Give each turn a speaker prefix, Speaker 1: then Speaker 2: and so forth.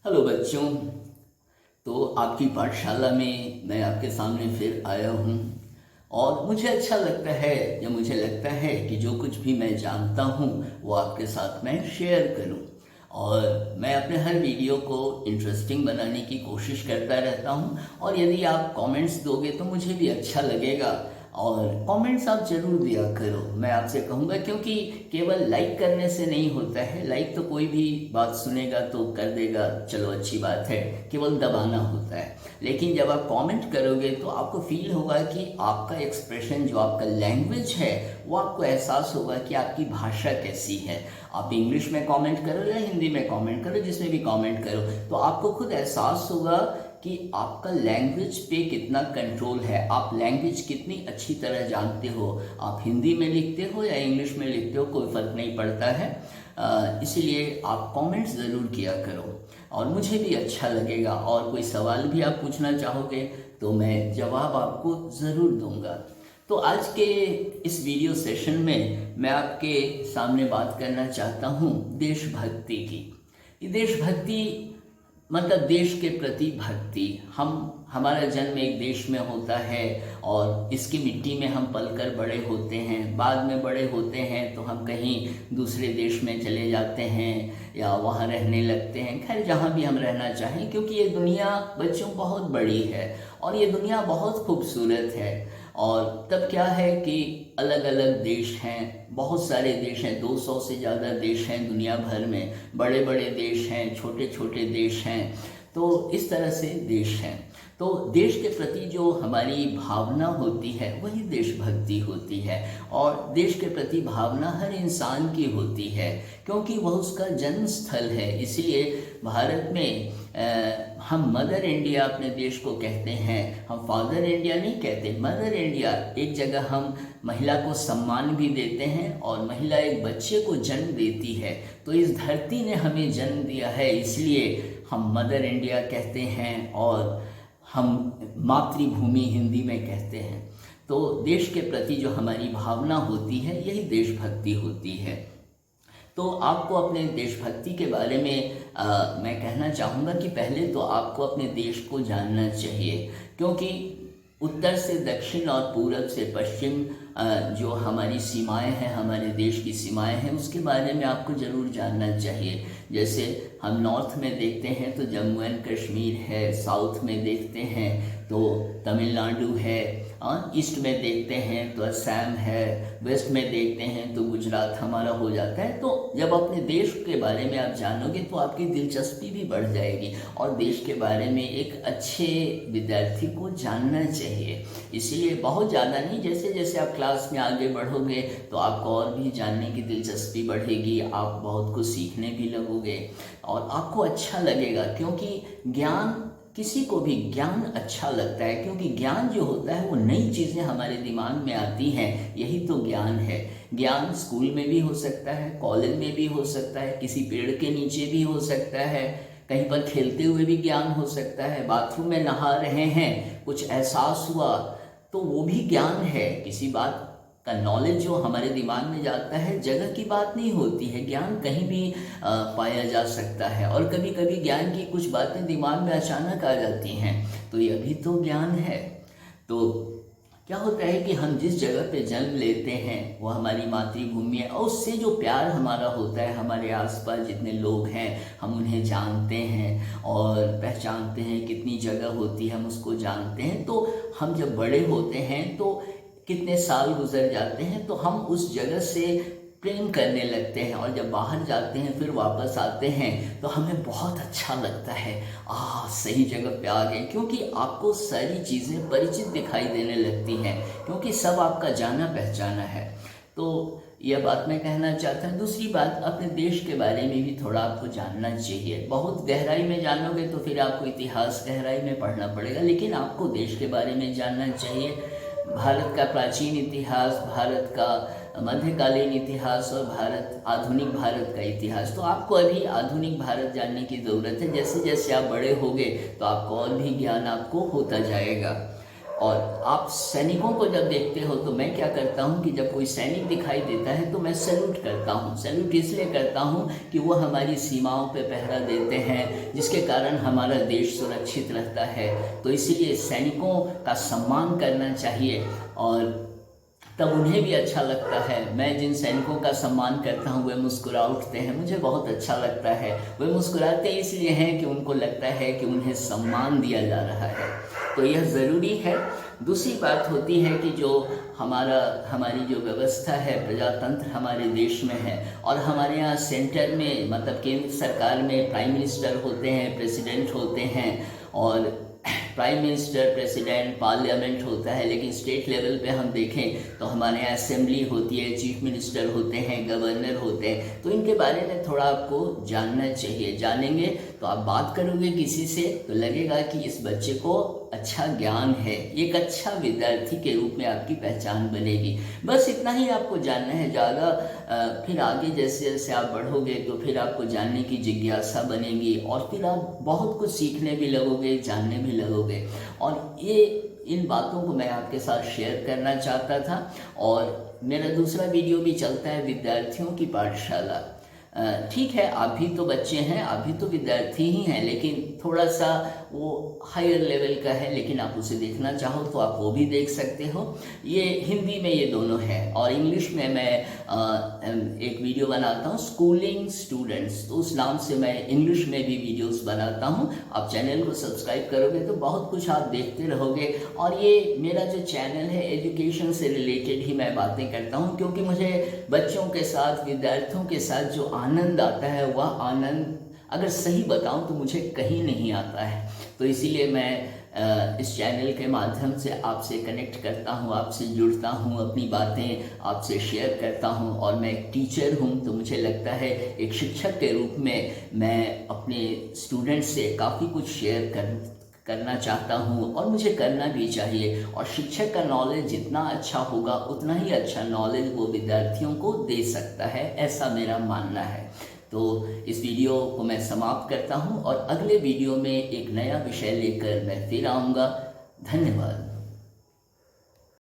Speaker 1: Hello बच्चों। तो आपकी पाठशाला में मैं आपके सामने फिर आया हूँ और मुझे अच्छा लगता है या मुझे लगता है कि जो कुछ भी मैं जानता हूँ वो आपके साथ मैं शेयर करूँ। और मैं अपने हर वीडियो को इंटरेस्टिंग बनाने की कोशिश करता रहता हूँ और यदि आप कमेंट्स दोगे तो मुझे भी अच्छा लगेगा। और कमेंट्स आप जरूर दिया करो, मैं आपसे कहूँगा, क्योंकि केवल लाइक करने से नहीं होता है। लाइक तो कोई भी बात सुनेगा तो कर देगा, चलो अच्छी बात है, केवल दबाना होता है। लेकिन जब आप कमेंट करोगे तो आपको फील होगा कि आपका एक्सप्रेशन, जो आपका लैंग्वेज है, वो आपको एहसास होगा कि आपकी भाषा कैसी है। आप इंग्लिश में कमेंट करो या हिंदी में कमेंट करो, जिसमें भी कमेंट करो, तो आपको खुद एहसास होगा कि आपका लैंग्वेज पे कितना कंट्रोल है, आप लैंग्वेज कितनी अच्छी तरह जानते हो। आप हिंदी में लिखते हो या इंग्लिश में लिखते हो, कोई फ़र्क नहीं पड़ता है। इसीलिए आप कमेंट्स ज़रूर किया करो और मुझे भी अच्छा लगेगा। और कोई सवाल भी आप पूछना चाहोगे तो मैं जवाब आपको ज़रूर दूंगा। तो आज के इस वीडियो सेशन में मैं आपके सामने बात करना चाहता हूँ देशभक्ति की। ये देशभक्ति मतलब देश के प्रति भक्ति। हमारा जन्म एक देश में होता है और इसकी मिट्टी में हम पलकर बड़े होते हैं। बाद में बड़े होते हैं तो हम कहीं दूसरे देश में चले जाते हैं या वहाँ रहने लगते हैं, खैर जहाँ भी हम रहना चाहें, क्योंकि ये दुनिया बच्चों बहुत बड़ी है और ये दुनिया बहुत खूबसूरत है। और तब क्या है कि अलग अलग देश हैं, बहुत सारे देश हैं, 200 से ज़्यादा देश हैं दुनिया भर में। बड़े बड़े देश हैं, छोटे छोटे देश हैं, तो इस तरह से देश हैं। तो देश के प्रति जो हमारी भावना होती है वही देशभक्ति होती है। और देश के प्रति भावना हर इंसान की होती है, क्योंकि वह उसका जन्म स्थल है। इसलिए भारत में हम मदर इंडिया अपने देश को कहते हैं, हम फादर इंडिया नहीं कहते, मदर इंडिया। एक जगह हम महिला को सम्मान भी देते हैं और महिला एक बच्चे को जन्म देती है, तो इस धरती ने हमें जन्म दिया है, इसलिए हम मदर इंडिया कहते हैं और हम मातृभूमि हिंदी में कहते हैं। तो देश के प्रति जो हमारी भावना होती है यही देशभक्ति होती है। तो आपको अपने देशभक्ति के बारे में मैं कहना चाहूँगा कि पहले तो आपको अपने देश को जानना चाहिए, क्योंकि उत्तर से दक्षिण और पूरब से पश्चिम जो हमारी सीमाएं हैं, हमारे देश की सीमाएं हैं, उसके बारे में आपको ज़रूर जानना चाहिए। जैसे हम नॉर्थ में देखते हैं तो जम्मू एंड कश्मीर है, साउथ में देखते हैं तो तमिलनाडु है, और ईस्ट में देखते हैं तो असम है, वेस्ट में देखते हैं तो गुजरात हमारा हो जाता है। तो जब अपने देश के बारे में आप जानोगे तो आपकी दिलचस्पी भी बढ़ जाएगी और देश के बारे में एक अच्छे विद्यार्थी को जानना चाहिए। इसीलिए बहुत ज़्यादा नहीं, जैसे जैसे आप क्लास में आगे बढ़ोगे तो आपको और भी जानने की दिलचस्पी बढ़ेगी, आप बहुत कुछ सीखने भी लगोगे और आपको अच्छा लगेगा। क्योंकि ज्ञान, किसी को भी ज्ञान अच्छा लगता है, क्योंकि ज्ञान जो होता है वो नई चीज़ें हमारे दिमाग में आती हैं, यही तो ज्ञान है। ज्ञान स्कूल में भी हो सकता है, कॉलेज में भी हो सकता है, किसी पेड़ के नीचे भी हो सकता है, कहीं पर खेलते हुए भी ज्ञान हो सकता है, बाथरूम में नहा रहे हैं, कुछ एहसास हुआ तो वो भी ज्ञान है। किसी बात का नॉलेज जो हमारे दिमाग में जाता है, जगह की बात नहीं होती है, ज्ञान कहीं भी पाया जा सकता है। और कभी कभी ज्ञान की कुछ बातें दिमाग में अचानक आ जाती हैं, तो ये भी तो ज्ञान है। तो क्या होता है कि हम जिस जगह पे जन्म लेते हैं वो हमारी मातृभूमि है, और उससे जो प्यार हमारा होता है, हमारे आसपास जितने लोग हैं हम उन्हें जानते हैं और पहचानते हैं, कितनी जगह होती है हम उसको जानते हैं। तो हम जब बड़े होते हैं तो कितने साल गुजर जाते हैं तो हम उस जगह से प्रेम करने लगते हैं, और जब बाहर जाते हैं फिर वापस आते हैं तो हमें बहुत अच्छा लगता है, सही जगह पे आ गए, क्योंकि आपको सारी चीज़ें परिचित दिखाई देने लगती हैं, क्योंकि सब आपका जाना पहचाना है। तो यह बात मैं कहना चाहता हूँ। दूसरी बात, अपने देश के बारे में भी थोड़ा आपको जानना चाहिए। बहुत गहराई में जानोगे तो फिर आपको इतिहास गहराई में पढ़ना पड़ेगा, लेकिन आपको देश के बारे में जानना चाहिए। भारत का प्राचीन इतिहास, भारत का मध्यकालीन इतिहास और आधुनिक भारत का इतिहास। तो आपको अभी आधुनिक भारत जानने की ज़रूरत है। जैसे जैसे आप बड़े होगे तो आपको और भी ज्ञान आपको होता जाएगा। और आप सैनिकों को जब देखते हो तो मैं क्या करता हूँ कि जब कोई सैनिक दिखाई देता है तो मैं सैल्यूट करता हूँ। सैल्यूट इसलिए करता हूँ कि वो हमारी सीमाओं पे पहरा देते हैं, जिसके कारण हमारा देश सुरक्षित रहता है। तो इसीलिए सैनिकों का सम्मान करना चाहिए और तब उन्हें भी अच्छा लगता है। मैं जिन सैनिकों का सम्मान करता हूँ वे मुस्कुरा उठते हैं, मुझे बहुत अच्छा लगता है। वे मुस्कुराते इसलिए हैं कि उनको लगता है कि उन्हें सम्मान दिया जा रहा है, तो यह ज़रूरी है। दूसरी बात होती है कि जो हमारी जो व्यवस्था है, प्रजातंत्र हमारे देश में है और हमारे यहाँ सेंटर में मतलब केंद्र सरकार में प्राइम मिनिस्टर होते हैं, प्रेसिडेंट होते हैं और प्राइम मिनिस्टर, प्रेसिडेंट, पार्लियामेंट होता है। लेकिन स्टेट लेवल पे हम देखें तो हमारे यहाँ असेंबली होती है, चीफ मिनिस्टर होते हैं, गवर्नर होते हैं। तो इनके बारे में थोड़ा आपको जानना चाहिए। जानेंगे तो आप बात करोगे किसी से तो लगेगा कि इस बच्चे को अच्छा ज्ञान है, एक अच्छा विद्यार्थी के रूप में आपकी पहचान बनेगी। बस इतना ही आपको जानना है। ज़्यादा फिर आगे जैसे जैसे आप बढ़ोगे तो फिर आपको जानने की जिज्ञासा बनेगी और फिर आप बहुत कुछ सीखने भी लगोगे, जानने भी लगोगे। और इन बातों को मैं आपके साथ शेयर करना चाहता था। और मेरा दूसरा वीडियो भी चलता है विद्यार्थियों की पाठशाला। ठीक है, आप भी तो बच्चे हैं, आप भी तो विद्यार्थी ही हैं, लेकिन थोड़ा सा वो हायर लेवल का है। लेकिन आप उसे देखना चाहो तो आप वो भी देख सकते हो। ये हिंदी में ये दोनों है और इंग्लिश में मैं एक वीडियो बनाता हूँ, स्कूलिंग स्टूडेंट्स, तो उस नाम से मैं इंग्लिश में भी वीडियोस बनाता हूँ। आप चैनल को सब्सक्राइब करोगे तो बहुत कुछ आप देखते रहोगे। और ये मेरा जो चैनल है एजुकेशन से रिलेटेड ही मैं बातें करता हूँ, क्योंकि मुझे बच्चों के साथ, विद्यार्थियों के साथ जो आनंद आता है वह आनंद अगर सही बताऊं तो मुझे कहीं नहीं आता है। तो इसीलिए मैं इस चैनल के माध्यम से आपसे कनेक्ट करता हूं, आपसे जुड़ता हूं, अपनी बातें आपसे शेयर करता हूं। और मैं एक टीचर हूं तो मुझे लगता है एक शिक्षक के रूप में मैं अपने स्टूडेंट्स से काफ़ी कुछ शेयर करना चाहता हूँ और मुझे करना भी चाहिए। और शिक्षक का नॉलेज जितना अच्छा होगा उतना ही अच्छा नॉलेज वो विद्यार्थियों को दे सकता है, ऐसा मेरा मानना है। तो इस वीडियो को मैं समाप्त करता हूँ और अगले वीडियो में एक नया विषय लेकर मैं फिर आऊँगा। धन्यवाद।